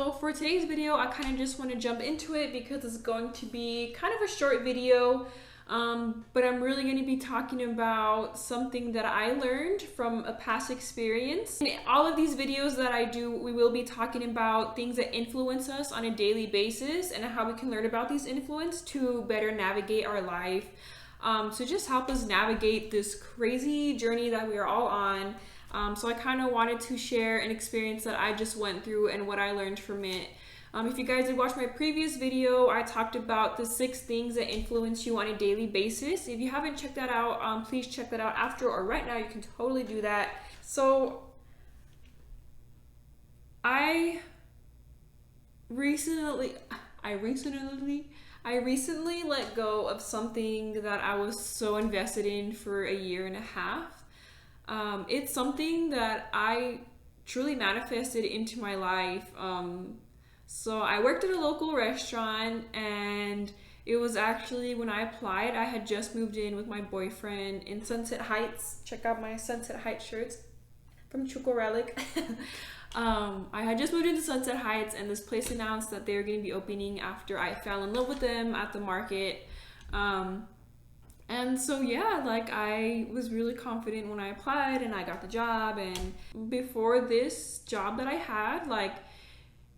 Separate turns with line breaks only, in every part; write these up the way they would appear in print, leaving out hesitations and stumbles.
So for today's video, I kind of just want to jump into it because it's going to be kind of a short video, but I'm really going to be talking about something that I learned from a past experience. In all of these videos that I do, we will be talking about things that influence us on a daily basis and how we can learn about these influence to better navigate our life, to just help us navigate this crazy journey that we are all on. So I kind of wanted to share an experience that I just went through and what I learned from it. If you guys did watch my previous video, I talked about the 6 things that influence you on a daily basis. If you haven't checked that out, please check that out after or right now. You can totally do that. So I recently let go of something that I was so invested in for a year and a half. It's something that I truly manifested into my life. So I worked at a local restaurant, and it was actually when I applied, I had just moved in with my boyfriend in Sunset Heights. Check out my Sunset Heights shirts from Chuco Relic. I had just moved into Sunset Heights, and this place announced that they were going to be opening after I fell in love with them at the market. And so yeah, like I was really confident when I applied and I got the job. And before this job that I had, like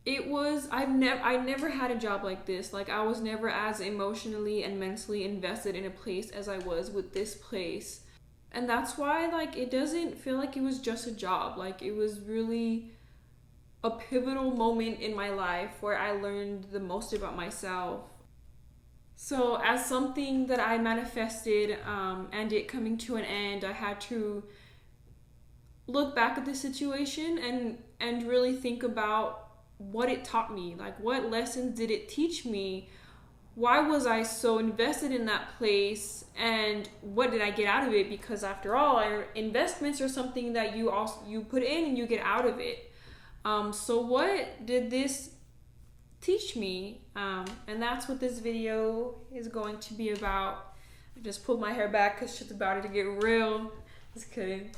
I never had a job like this. Like I was never as emotionally and mentally invested in a place as I was with this place. And that's why like it doesn't feel like it was just a job. Like it was really a pivotal moment in my life where I learned the most about myself. So as something that I manifested and it coming to an end, I had to look back at the situation and really think about what it taught me. Like what lessons did it teach me? Why was I so invested in that place, and what did I get out of it? Because after all, investments are something that you put in and you get out of it. So what did this teach me? And that's what this video is going to be about. I just pulled my hair back because shit's about to get real. Just kidding.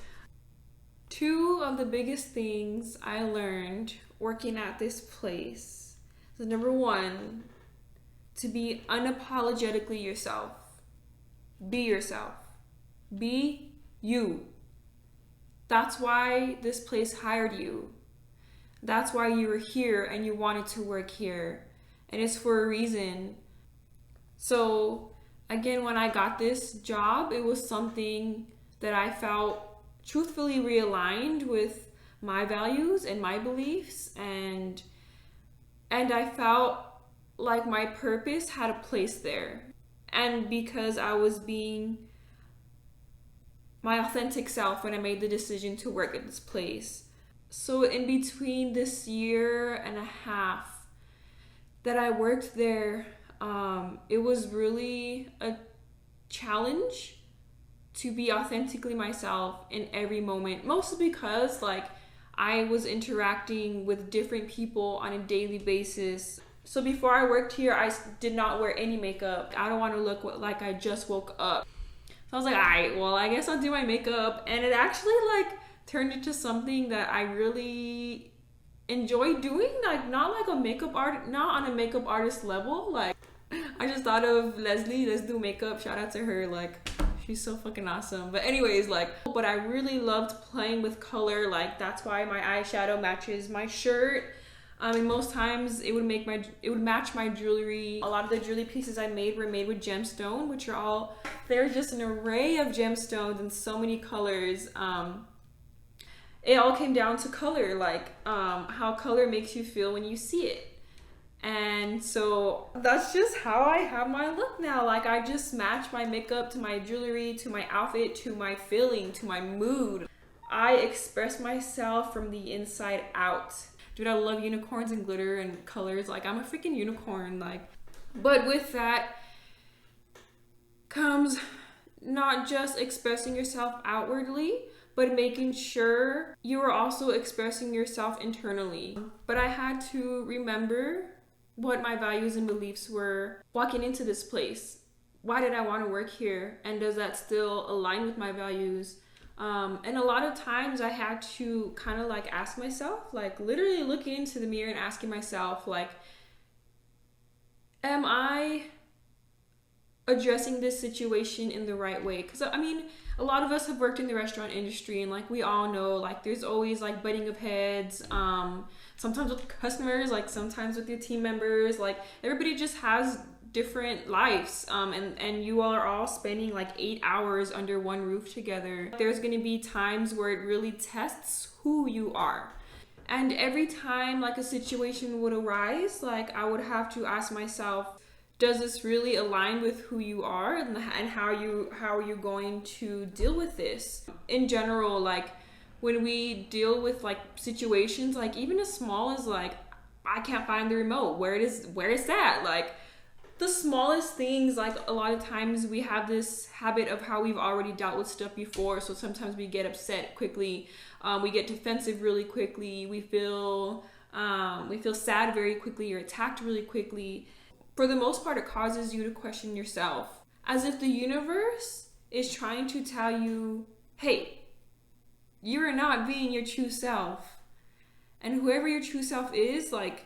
2 of the biggest things I learned working at this place is, number 1, to be unapologetically yourself. Be yourself. Be you. That's why this place hired you. That's why you were here and you wanted to work here. And it's for a reason. So again, when I got this job, it was something that I felt truthfully realigned with my values and my beliefs. And I felt like my purpose had a place there. And because I was being my authentic self when I made the decision to work at this place. So in between this year and a half that I worked there, it was really a challenge to be authentically myself in every moment. Mostly because like I was interacting with different people on a daily basis. So before I worked here, I did not wear any makeup. I don't want to look like I just woke up. So I was like, all right, well, I guess I'll do my makeup. And it actually like turned into something that I really enjoy doing, like not on a makeup artist level. Like I just thought of Leslie, let's do makeup, shout out to her, like she's so fucking awesome. But anyways, like, but I really loved playing with color. Like that's why my eyeshadow matches my shirt. And most times it would match my jewelry. A lot of the jewelry pieces I made were made with gemstone, which are there's just an array of gemstones in so many colors. It all came down to color, like how color makes you feel when you see it. And so that's just how I have my look now. Like I just match my makeup to my jewelry, to my outfit, to my feeling, to my mood. I express myself from the inside out. Dude, I love unicorns and glitter and colors. Like I'm a freaking unicorn. Like, but with that comes not just expressing yourself outwardly, but making sure you are also expressing yourself internally. But I had to remember what my values and beliefs were walking into this place. Why did I want to work here? And does that still align with my values? And a lot of times I had to kind of like ask myself, like literally looking into the mirror and asking myself, like, am I addressing this situation in the right way? Because I mean, a lot of us have worked in the restaurant industry, and like we all know, like there's always like butting of heads, sometimes with customers, like sometimes with your team members, like everybody just has different lives, and you all are all spending like 8 hours under one roof together. There's going to be times where it really tests who you are. And every time like a situation would arise, like I would have to ask myself, does this really align with who you are, and how are you going to deal with this? In general, like when we deal with like situations, like even as small as like, I can't find the remote, where is that? Like the smallest things, like a lot of times we have this habit of how we've already dealt with stuff before, so sometimes we get upset quickly, we get defensive really quickly, we feel sad very quickly, or attacked really quickly. For the most part, it causes you to question yourself, as if the universe is trying to tell you, hey, you are not being your true self. And whoever your true self is, like,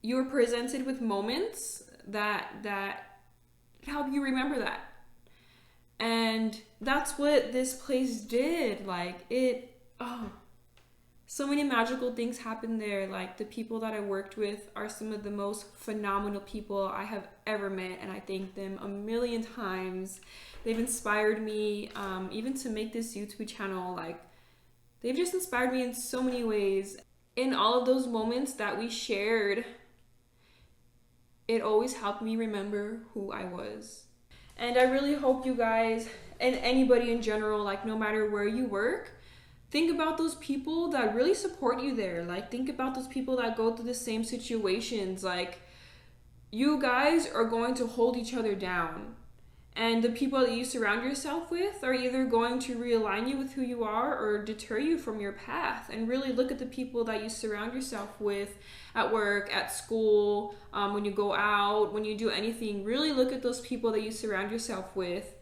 you're presented with moments that help you remember that. And that's what this place did. Like so many magical things happened there. Like the people that I worked with are some of the most phenomenal people I have ever met, and I thank them a million times. They've inspired me, even to make this YouTube channel. Like they've just inspired me in so many ways. In all of those moments that we shared, it always helped me remember who I was. And I really hope you guys, and anybody in general, like no matter where you work, think about those people that really support you there. Like think about those people that go through the same situations. Like you guys are going to hold each other down. And the people that you surround yourself with are either going to realign you with who you are or deter you from your path. And really look at the people that you surround yourself with at work, at school, when you go out, when you do anything. Really look at those people that you surround yourself with.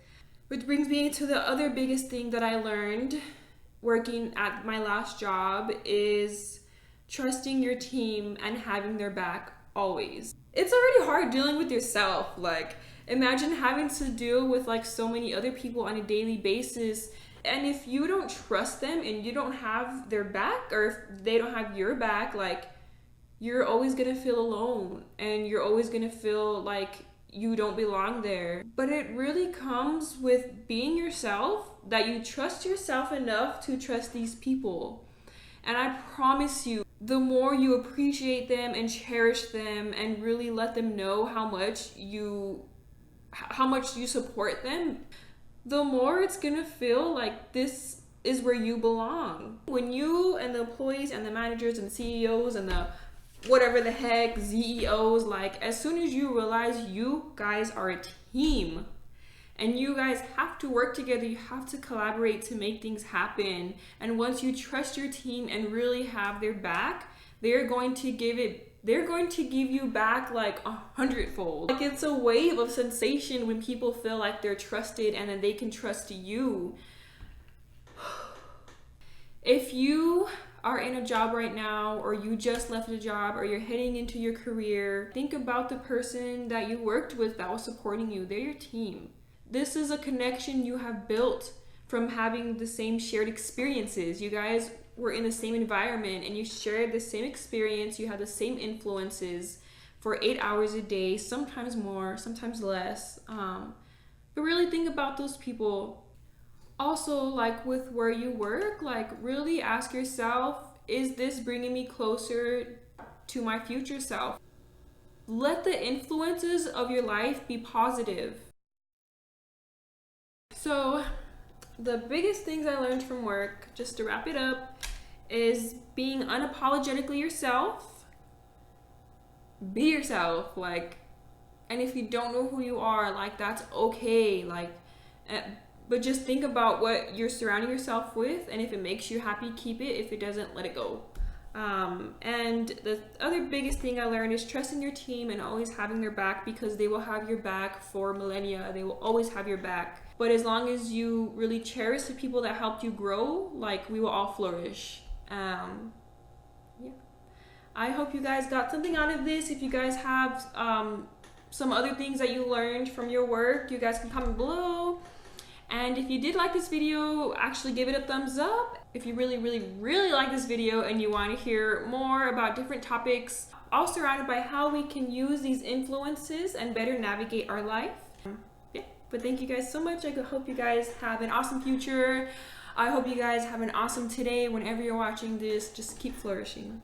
Which brings me to the other biggest thing that I learned working at my last job is trusting your team and having their back always. It's already hard dealing with yourself. Like imagine having to deal with like so many other people on a daily basis, and if you don't trust them and you don't have their back, or if they don't have your back, like you're always gonna feel alone, and you're always gonna feel like you don't belong there. But it really comes with being yourself, that you trust yourself enough to trust these people. And I promise you, the more you appreciate them and cherish them and really let them know how much you support them, the more it's gonna feel like this is where you belong. When you and the employees and the managers and the CEOs and the whatever the heck, ZEOs, like as soon as you realize you guys are a team and you guys have to work together, you have to collaborate to make things happen. And once you trust your team and really have their back, they're going to give you back like 100-fold. Like it's a wave of sensation when people feel like they're trusted and then they can trust you. If you are in a job right now, or you just left a job, or you're heading into your career, think about the person that you worked with that was supporting you. They're your team. This is a connection you have built from having the same shared experiences. You guys were in the same environment and you shared the same experience. You had the same influences for 8 hours a day, sometimes more, sometimes less. But really think about those people. Also, like with where you work, like really ask yourself, is this bringing me closer to my future self? Let the influences of your life be positive. So the biggest things I learned from work, just to wrap it up, is being unapologetically yourself. Be yourself, like, and if you don't know who you are, like that's okay. Like, but just think about what you're surrounding yourself with, and if it makes you happy, keep it. If it doesn't, let it go. And the other biggest thing I learned is trusting your team and always having their back, because they will have your back for millennia. They will always have your back. But as long as you really cherish the people that helped you grow, like, we will all flourish. Yeah. I hope you guys got something out of this. If you guys have some other things that you learned from your work, you guys can comment below. And if you did like this video, actually give it a thumbs up. If you really, really, really like this video and you want to hear more about different topics, all surrounded by how we can use these influences and better navigate our life. Yeah, but thank you guys so much. I hope you guys have an awesome future. I hope you guys have an awesome today. Whenever you're watching this, just keep flourishing.